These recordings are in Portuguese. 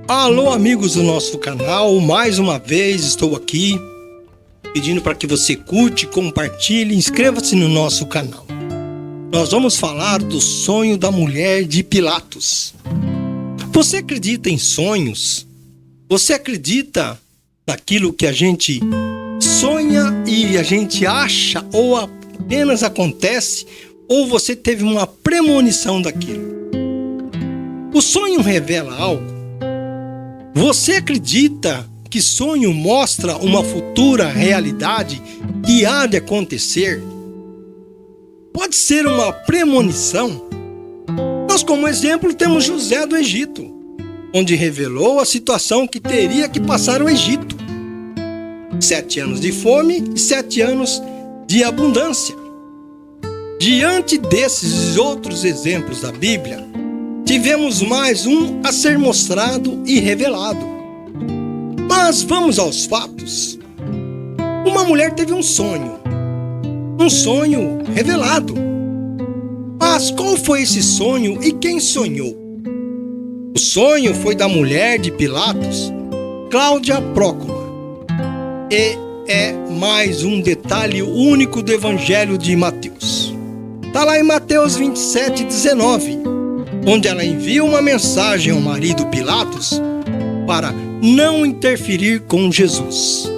Alô, amigos do nosso canal, mais uma vez estou aqui pedindo para que você curte, compartilhe e inscreva-se no nosso canal. Nós vamos falar do sonho da mulher de Pilatos. Você acredita em sonhos? Você acredita naquilo que a gente sonha e a gente acha ou apenas acontece? Ou você teve uma premonição daquilo? O sonho revela algo? Você acredita que sonho mostra uma futura realidade que há de acontecer? Pode ser uma premonição? Nós, como exemplo, temos José do Egito, onde revelou a situação que teria que passar o Egito. 7 anos de fome e 7 anos de abundância. Diante desses outros exemplos da Bíblia, tivemos mais um a ser mostrado e revelado. Mas vamos aos fatos. Uma mulher teve um sonho revelado. Mas qual foi esse sonho e quem sonhou? O sonho foi da mulher de Pilatos, Cláudia Prócula. E é mais um detalhe único do Evangelho de Mateus. Está lá em Mateus 27:19, onde ela envia uma mensagem ao marido Pilatos para não interferir com Jesus.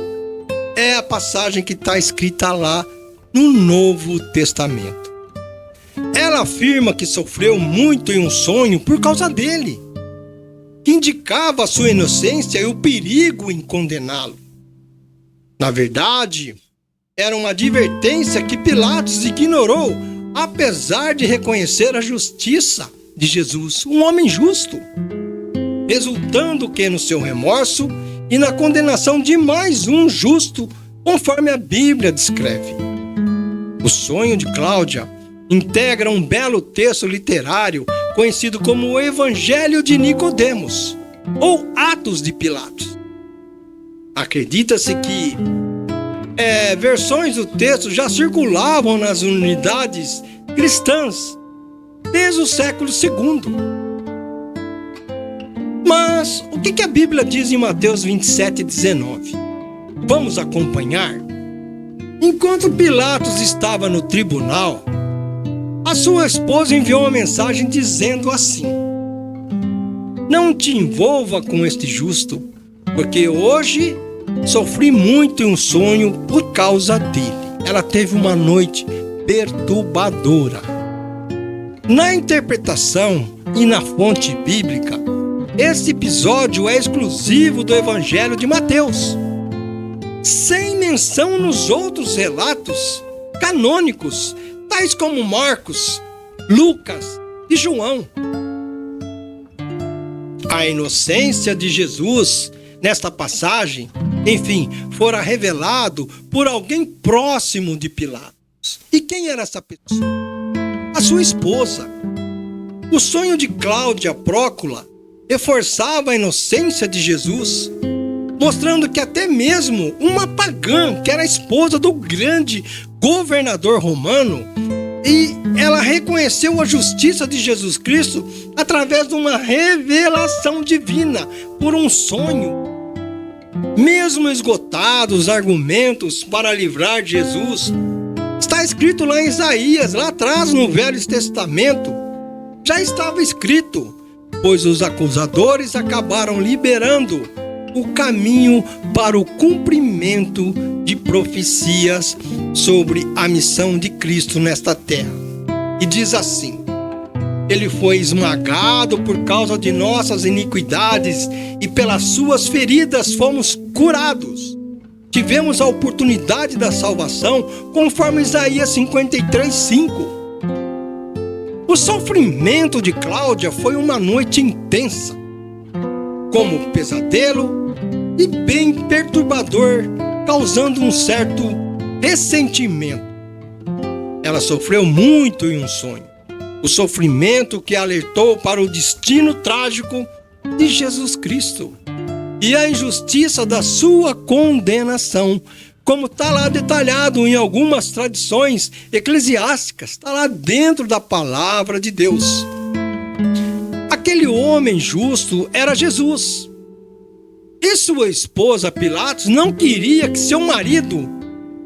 É a passagem que está escrita lá no Novo Testamento. Ela afirma que sofreu muito em um sonho por causa dele, que indicava a sua inocência e o perigo em condená-lo. Na verdade, era uma advertência que Pilatos ignorou, apesar de reconhecer a justiça de Jesus, um homem justo, resultando que no seu remorso e na condenação de mais um justo, conforme a Bíblia descreve. O sonho de Cláudia integra um belo texto literário conhecido como o Evangelho de Nicodemos, ou Atos de Pilatos. Acredita-se que versões do texto já circulavam nas unidades cristãs desde o século II. Mas o que a Bíblia diz em Mateus 27:19? Vamos acompanhar? Enquanto Pilatos estava no tribunal, a sua esposa enviou uma mensagem dizendo assim: não te envolva com este justo, porque hoje sofri muito em um sonho por causa dele. Ela teve uma noite perturbadora. Na interpretação e na fonte bíblica, esse episódio é exclusivo do Evangelho de Mateus, sem menção nos outros relatos canônicos, tais como Marcos, Lucas e João. A inocência de Jesus nesta passagem, enfim, fora revelado por alguém próximo de Pilatos. E quem era essa pessoa? A sua esposa. O sonho de Cláudia Prócula reforçava a inocência de Jesus, mostrando que até mesmo uma pagã, que era a esposa do grande governador romano, e ela reconheceu a justiça de Jesus Cristo através de uma revelação divina por um sonho. Mesmo esgotados os argumentos para livrar Jesus, está escrito lá em Isaías, lá atrás no Velho Testamento, já estava escrito, pois os acusadores acabaram liberando o caminho para o cumprimento de profecias sobre a missão de Cristo nesta terra. E diz assim: ele foi esmagado por causa de nossas iniquidades e pelas suas feridas fomos curados. Tivemos a oportunidade da salvação, conforme Isaías 53:5. O sofrimento de Cláudia foi uma noite intensa, como pesadelo e bem perturbador, causando um certo ressentimento. Ela sofreu muito em um sonho. O sofrimento que alertou para o destino trágico de Jesus Cristo e a injustiça da sua condenação, como está lá detalhado em algumas tradições eclesiásticas, está lá dentro da palavra de Deus. Aquele homem justo era Jesus, E sua esposa Pilatos não queria que seu marido,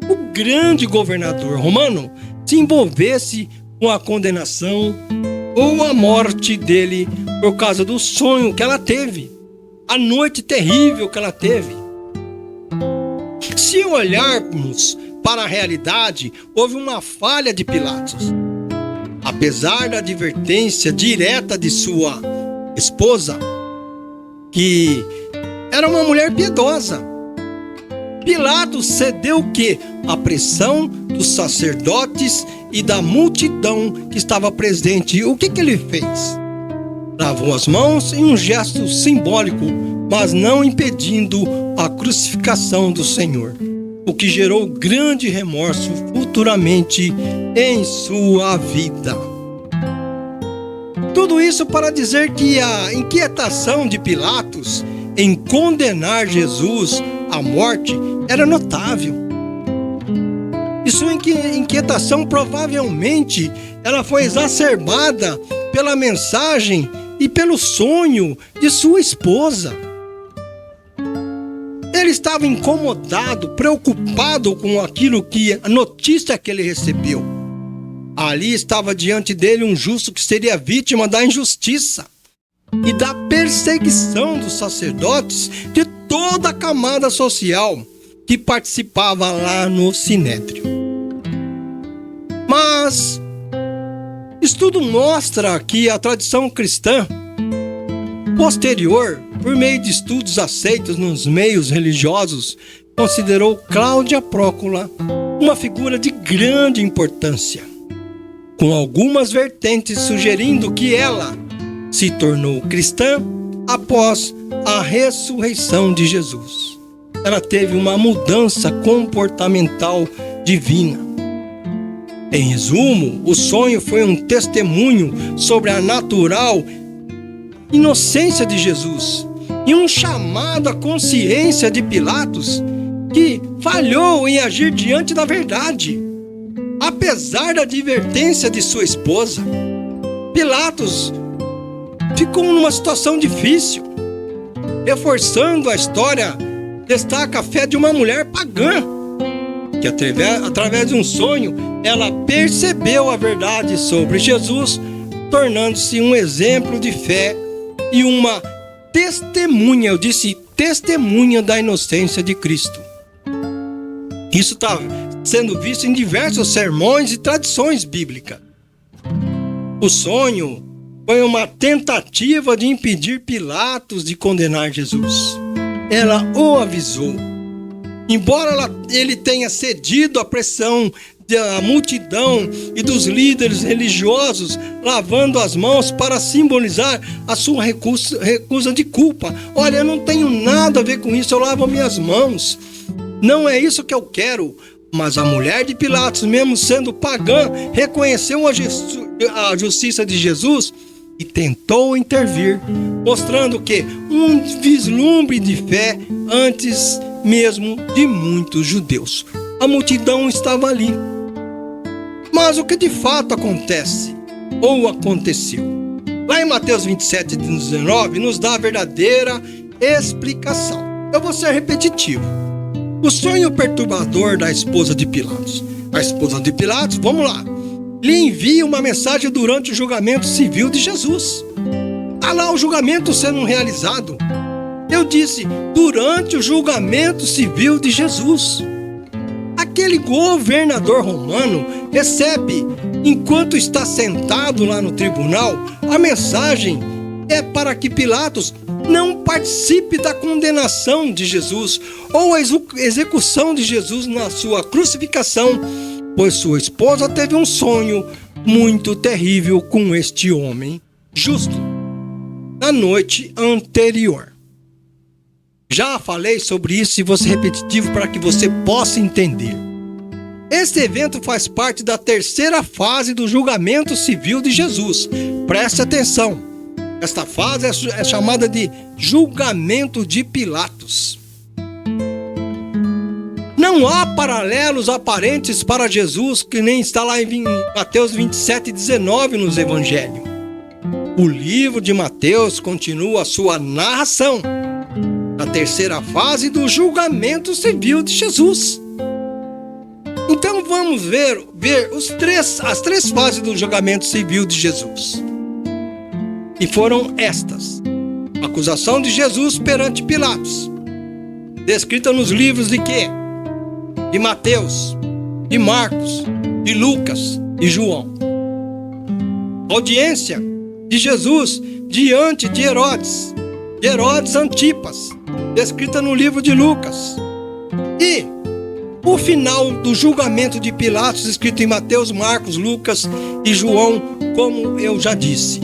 o grande governador romano, se envolvesse com a condenação ou a morte dele por causa do sonho que ela teve, a noite terrível que ela teve. Se olharmos para a realidade, houve uma falha de Pilatos. Apesar da advertência direta de sua esposa, que era uma mulher piedosa, Pilatos cedeu o quê? A pressão dos sacerdotes e da multidão que estava presente. O que ele fez? Lavou as mãos em um gesto simbólico, mas não impedindo a crucificação do Senhor, o que gerou grande remorso futuramente em sua vida. Tudo isso para dizer que a inquietação de Pilatos em condenar Jesus à morte era notável. E sua inquietação provavelmente ela foi exacerbada pela mensagem e pelo sonho de sua esposa. Ele estava incomodado, preocupado com aquilo que a notícia que ele recebeu. Ali estava diante dele um justo que seria vítima da injustiça e da perseguição dos sacerdotes de toda a camada social que participava lá no Sinédrio. Mas estudo mostra que a tradição cristã posterior, por meio de estudos aceitos nos meios religiosos, considerou Cláudia Prócula uma figura de grande importância, com algumas vertentes sugerindo que ela se tornou cristã após a ressurreição de Jesus. Ela teve uma mudança comportamental divina. Em resumo, o sonho foi um testemunho sobre a natural inocência de Jesus e um chamado à consciência de Pilatos, que falhou em agir diante da verdade. Apesar da advertência de sua esposa, Pilatos ficou numa situação difícil. Reforçando a história, destaca a fé de uma mulher pagã, que através de um sonho, ela percebeu a verdade sobre Jesus, tornando-se um exemplo de fé e uma testemunha, eu disse testemunha da inocência de Cristo. Isso está sendo visto em diversos sermões e tradições bíblicas. O sonho foi uma tentativa de impedir Pilatos de condenar Jesus. Ela o avisou. Embora ele tenha cedido à pressão da multidão e dos líderes religiosos, lavando as mãos para simbolizar a sua recusa de culpa. Olha, eu não tenho nada a ver com isso, eu lavo minhas mãos. Não é isso que eu quero. Mas a mulher de Pilatos, mesmo sendo pagã, reconheceu a justiça de Jesus e tentou intervir, mostrando que um vislumbre de fé antes mesmo de muitos judeus. A multidão estava ali. Mas o que de fato acontece ou aconteceu? Lá em Mateus 27:19 nos dá a verdadeira explicação. Eu vou ser repetitivo. O sonho perturbador da esposa de Pilatos. A esposa de Pilatos, vamos lá, lhe envia uma mensagem durante o julgamento civil de Jesus. Está lá o julgamento sendo realizado. Eu disse, durante o julgamento civil de Jesus. Aquele governador romano recebe, enquanto está sentado lá no tribunal, a mensagem é para que Pilatos não participe da condenação de Jesus ou a execução de Jesus na sua crucificação, pois sua esposa teve um sonho muito terrível com este homem justo na noite anterior. Já falei sobre isso e vou ser repetitivo para que você possa entender. Este evento faz parte da terceira fase do julgamento civil de Jesus. Preste atenção. Esta fase é chamada de julgamento de Pilatos. Não há paralelos aparentes para Jesus, que nem está lá em Mateus 27:19 nos Evangelhos. O livro de Mateus continua a sua narração. a terceira fase do julgamento civil de Jesus. Então vamos ver as três fases do julgamento civil de Jesus. E foram estas: a acusação de Jesus perante Pilatos, descrita nos livros de quê? De Mateus, de Marcos, de Lucas e João. Audiência de Jesus diante de Herodes Antipas, descrita no livro de Lucas. E o final do julgamento de Pilatos, escrito em Mateus, Marcos, Lucas e João, como eu já disse.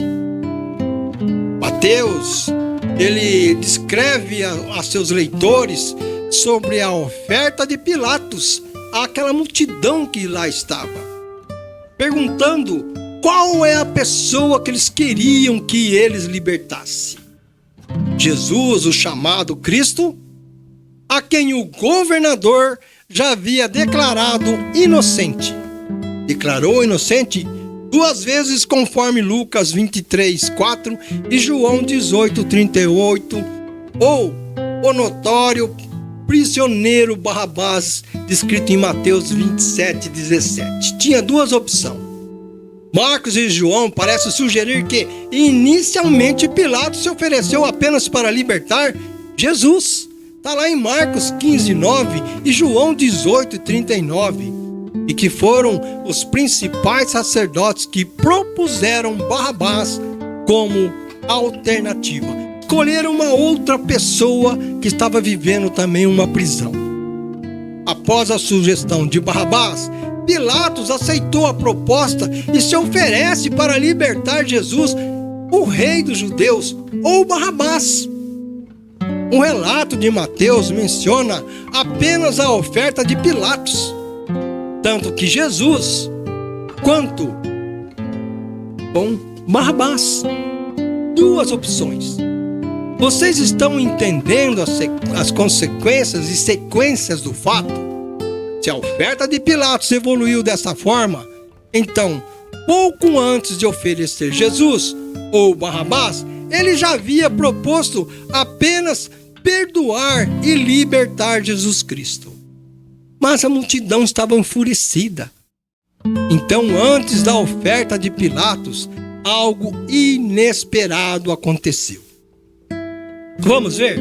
Mateus, ele descreve a seus leitores sobre a oferta de Pilatos àquela multidão que lá estava, perguntando qual é a pessoa que eles queriam que eles libertassem. Jesus, o chamado Cristo, a quem o governador já havia declarado inocente. Declarou inocente 2 vezes, conforme Lucas 23:4 e João 18:38, ou o notório prisioneiro Barrabás, descrito em Mateus 27:17. Tinha 2 opções. Marcos e João parecem sugerir que, inicialmente, Pilatos se ofereceu apenas para libertar Jesus. Está lá em Marcos 15:9 e João 18:39. E que foram os principais sacerdotes que propuseram Barrabás como alternativa. Escolheram uma outra pessoa que estava vivendo também uma prisão. Após a sugestão de Barrabás, Pilatos aceitou a proposta e se oferece para libertar Jesus, o rei dos judeus, ou Barrabás. O relato de Mateus menciona apenas a oferta de Pilatos, tanto que Jesus quanto com Barrabás. 2 opções. Vocês estão entendendo as consequências e sequências do fato? Se a oferta de Pilatos evoluiu dessa forma, então, pouco antes de oferecer Jesus ou Barrabás, ele já havia proposto apenas perdoar e libertar Jesus Cristo. Mas a multidão estava enfurecida. Então, antes da oferta de Pilatos, algo inesperado aconteceu. Vamos ver?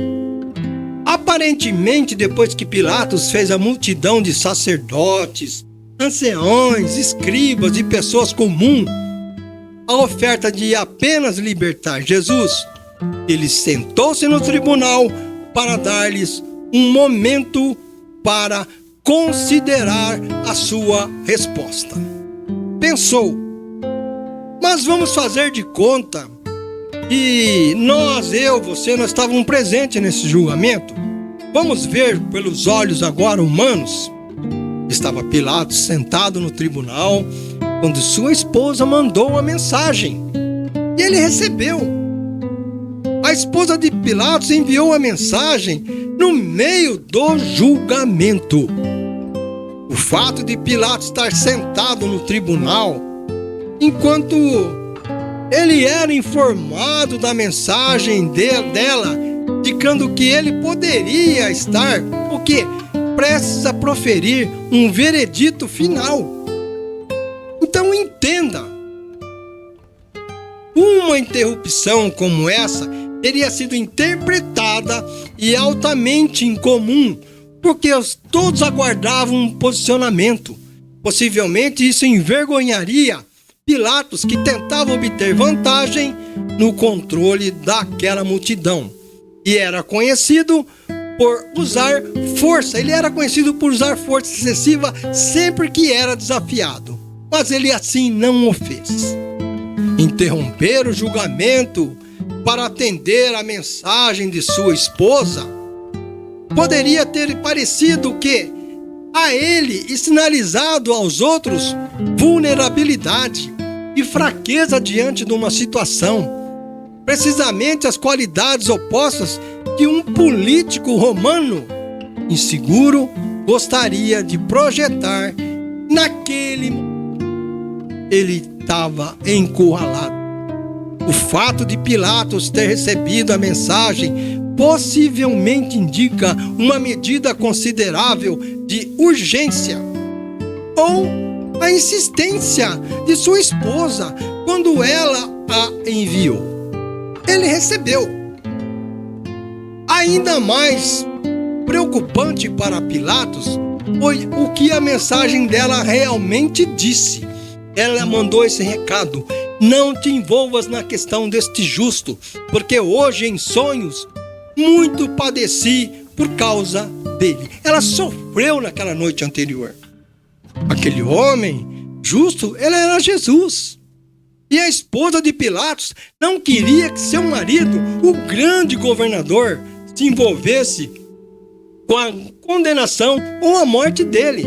Aparentemente, depois que Pilatos fez a multidão de sacerdotes, anciões, escribas e pessoas comuns a oferta de apenas libertar Jesus, ele sentou-se no tribunal para dar-lhes um momento para considerar a sua resposta. Pensou: mas vamos fazer de conta e você, nós estávamos presentes nesse julgamento. Vamos ver pelos olhos agora humanos. Estava Pilatos sentado no tribunal quando sua esposa mandou uma mensagem e ele recebeu. A esposa de Pilatos enviou a mensagem no meio do julgamento. O fato de Pilatos estar sentado no tribunal enquanto ele era informado da mensagem dela, indicando que ele poderia estar, o quê? Prestes a proferir um veredito final. Então entenda, uma interrupção como essa teria sido interpretada e altamente incomum, porque todos aguardavam um posicionamento. Possivelmente isso envergonharia Pilatos, que tentava obter vantagem no controle daquela multidão. E era conhecido por usar força. Ele era conhecido por usar força excessiva sempre que era desafiado. Mas ele assim não o fez. Interromper o julgamento para atender a mensagem de sua esposa poderia ter parecido que a ele e sinalizado aos outros vulnerabilidade e fraqueza diante de uma situação. Precisamente as qualidades opostas que um político romano inseguro gostaria de projetar naquele momento. Ele estava encurralado. O fato de Pilatos ter recebido a mensagem possivelmente indica uma medida considerável de urgência ou a insistência de sua esposa quando ela a enviou. Ele recebeu. Ainda mais preocupante para Pilatos foi o que a mensagem dela realmente disse. Ela mandou esse recado: não te envolvas na questão deste justo, porque hoje em sonhos muito padeci por causa dele. Ela sofreu naquela noite anterior. Aquele homem justo, ele era Jesus. E a esposa de Pilatos não queria que seu marido, o grande governador, se envolvesse com a condenação ou a morte dele,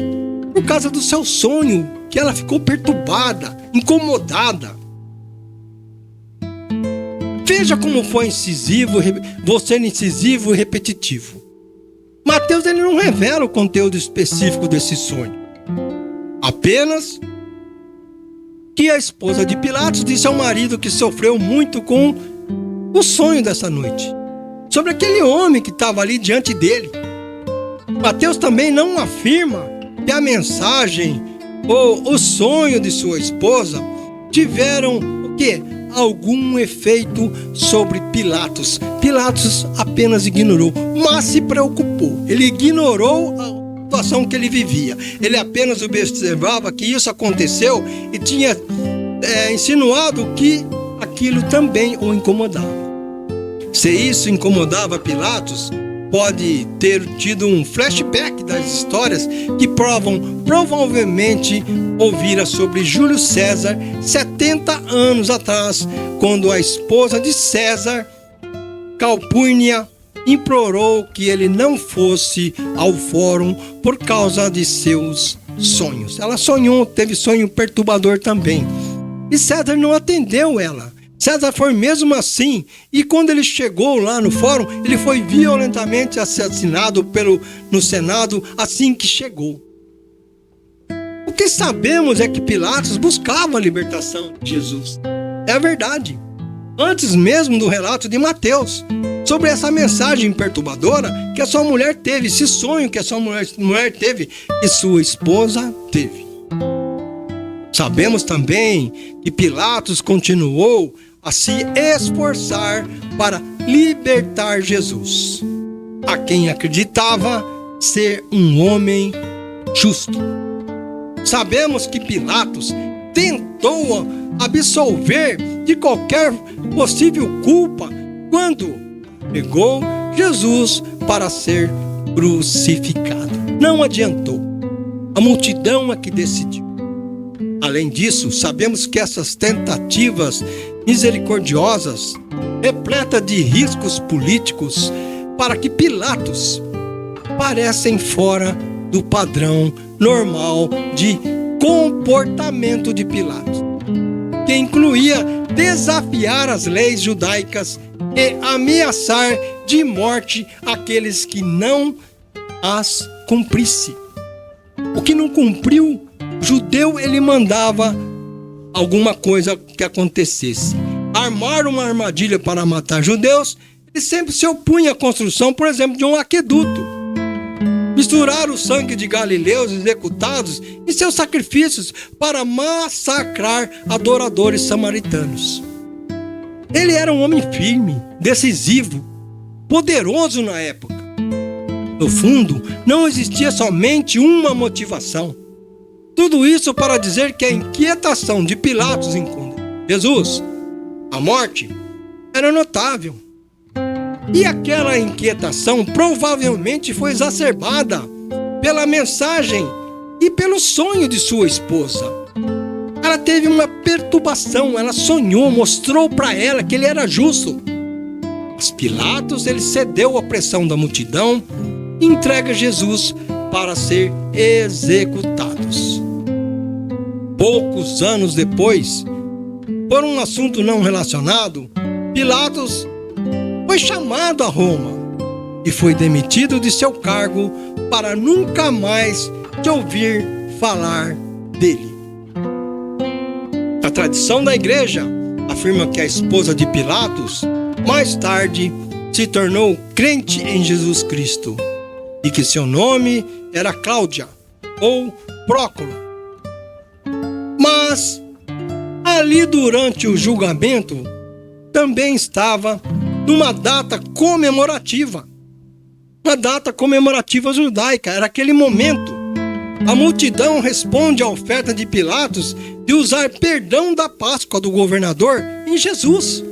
por causa do seu sonho, que ela ficou perturbada, incomodada. Veja como foi incisivo e repetitivo. Mateus, ele não revela o conteúdo específico desse sonho. Apenas que a esposa de Pilatos disse ao marido que sofreu muito com o sonho dessa noite, sobre aquele homem que estava ali diante dele. Mateus também não afirma que a mensagem ou o sonho de sua esposa tiveram o quê? Algum efeito sobre Pilatos. Pilatos apenas ignorou, mas se preocupou. Ele ignorou a situação que ele vivia. Ele apenas observava que isso aconteceu e tinha insinuado que aquilo também o incomodava. Se isso incomodava Pilatos, pode ter tido um flashback das histórias que provam provavelmente ouvira sobre Júlio César 70 anos atrás, quando a esposa de César, Calpurnia, implorou que ele não fosse ao fórum por causa de seus sonhos. Ela sonhou, teve sonho perturbador também. E César não atendeu ela. César foi mesmo assim, e quando ele chegou lá no fórum, ele foi violentamente assassinado no Senado assim que chegou. O que sabemos é que Pilatos buscava a libertação de Jesus. É a verdade. Antes mesmo do relato de Mateus, sobre essa mensagem perturbadora que a sua mulher teve, esse sonho que a sua mulher teve e sua esposa teve. Sabemos também que Pilatos continuou a se esforçar para libertar Jesus, a quem acreditava ser um homem justo. Sabemos que Pilatos tentou absolver de qualquer possível culpa quando pegou Jesus para ser crucificado. Não adiantou. A multidão é que decidiu. Além disso, sabemos que essas tentativas misericordiosas, repleta de riscos políticos, para que Pilatos parecem fora do padrão normal de comportamento de Pilatos, que incluía desafiar as leis judaicas e ameaçar de morte aqueles que não as cumprissem. O que não cumpriu, judeu, ele mandava alguma coisa que acontecesse. Armar uma armadilha para matar judeus, ele sempre se opunha à construção, por exemplo, de um aqueduto. Misturar o sangue de galileus executados em seus sacrifícios para massacrar adoradores samaritanos. Ele era um homem firme, decisivo, poderoso na época. No fundo, não existia somente uma motivação. Tudo isso para dizer que a inquietação de Pilatos em condenar Jesus, a morte, era notável. E aquela inquietação provavelmente foi exacerbada pela mensagem e pelo sonho de sua esposa. Ela teve uma perturbação, ela sonhou, mostrou para ela que ele era justo. Mas Pilatos, ele cedeu à pressão da multidão e entrega Jesus para ser executados. Poucos anos depois, por um assunto não relacionado, Pilatos foi chamado a Roma e foi demitido de seu cargo para nunca mais te ouvir falar dele. A tradição da igreja afirma que a esposa de Pilatos mais tarde se tornou crente em Jesus Cristo e que seu nome era Cláudia ou Prócula. Mas ali durante o julgamento também estava numa data comemorativa. Uma data comemorativa judaica. Era aquele momento. A multidão responde à oferta de Pilatos de usar perdão da Páscoa do governador em Jesus,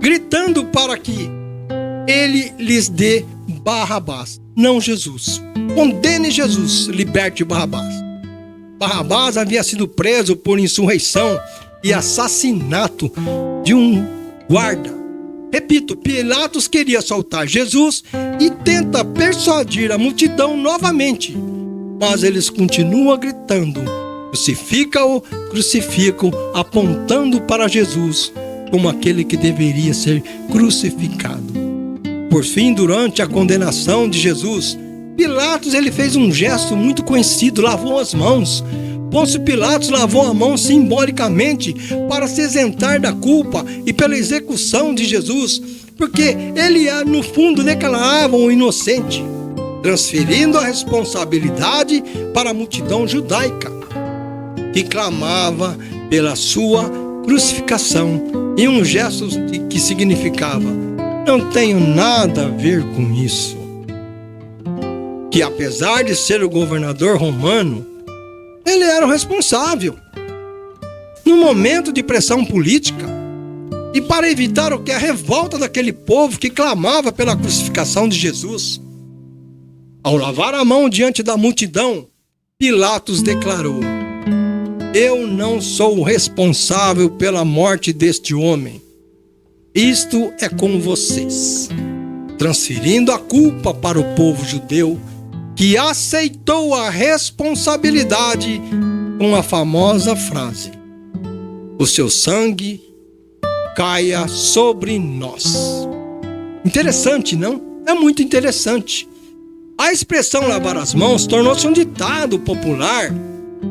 gritando para que ele lhes dê Barrabás, não Jesus. Condene Jesus, liberte Barrabás. Barrabás havia sido preso por insurreição e assassinato de um guarda. Repito, Pilatos queria soltar Jesus e tenta persuadir a multidão novamente, mas eles continuam gritando: crucifica-o, crucifica-o, apontando para Jesus como aquele que deveria ser crucificado. Por fim, durante a condenação de Jesus, Pilatos ele fez um gesto muito conhecido, lavou as mãos. Pôncio Pilatos lavou a mão simbolicamente para se isentar da culpa e pela execução de Jesus, porque ele, no fundo, declarava um inocente, transferindo a responsabilidade para a multidão judaica, que clamava pela sua crucificação, em um gesto que significava: não tenho nada a ver com isso. Que apesar de ser o governador romano, ele era o responsável. No momento de pressão política, e para evitar o que? A revolta daquele povo que clamava pela crucificação de Jesus, ao lavar a mão diante da multidão, Pilatos declarou: eu não sou o responsável pela morte deste homem. Isto é com vocês. Transferindo a culpa para o povo judeu, que aceitou a responsabilidade com a famosa frase: o seu sangue caia sobre nós. Interessante, não? É muito interessante. A expressão lavar as mãos tornou-se um ditado popular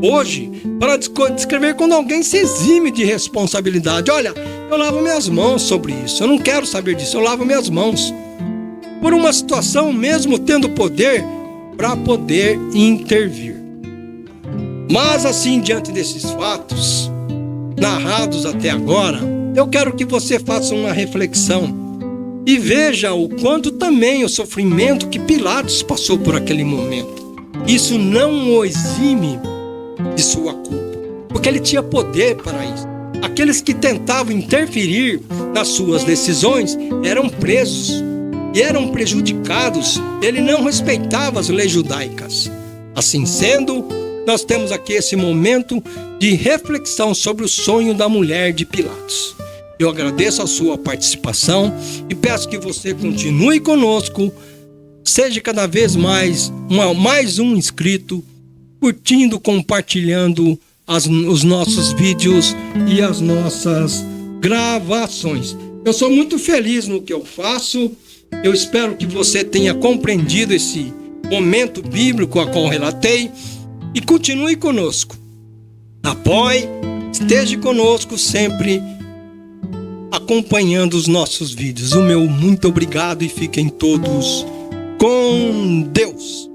hoje para descrever quando alguém se exime de responsabilidade. Olha, eu lavo minhas mãos sobre isso, eu não quero saber disso, eu lavo minhas mãos. Por uma situação, mesmo tendo poder para poder intervir. Mas assim, diante desses fatos narrados até agora, eu quero que você faça uma reflexão e veja o quanto também o sofrimento que Pilatos passou por aquele momento. Isso não o exime de sua culpa, porque ele tinha poder para isso. Aqueles que tentavam interferir nas suas decisões eram presos e eram prejudicados. Ele não respeitava as leis judaicas. Assim sendo, nós temos aqui esse momento de reflexão sobre o sonho da mulher de Pilatos. Eu agradeço a sua participação e peço que você continue conosco, seja cada vez mais um inscrito, curtindo, compartilhando os nossos vídeos e as nossas gravações. Eu sou muito feliz no que eu faço. Eu espero que você tenha compreendido esse momento bíblico a qual relatei e continue conosco. Apoie, esteja conosco sempre acompanhando os nossos vídeos. O meu muito obrigado e fiquem todos com Deus.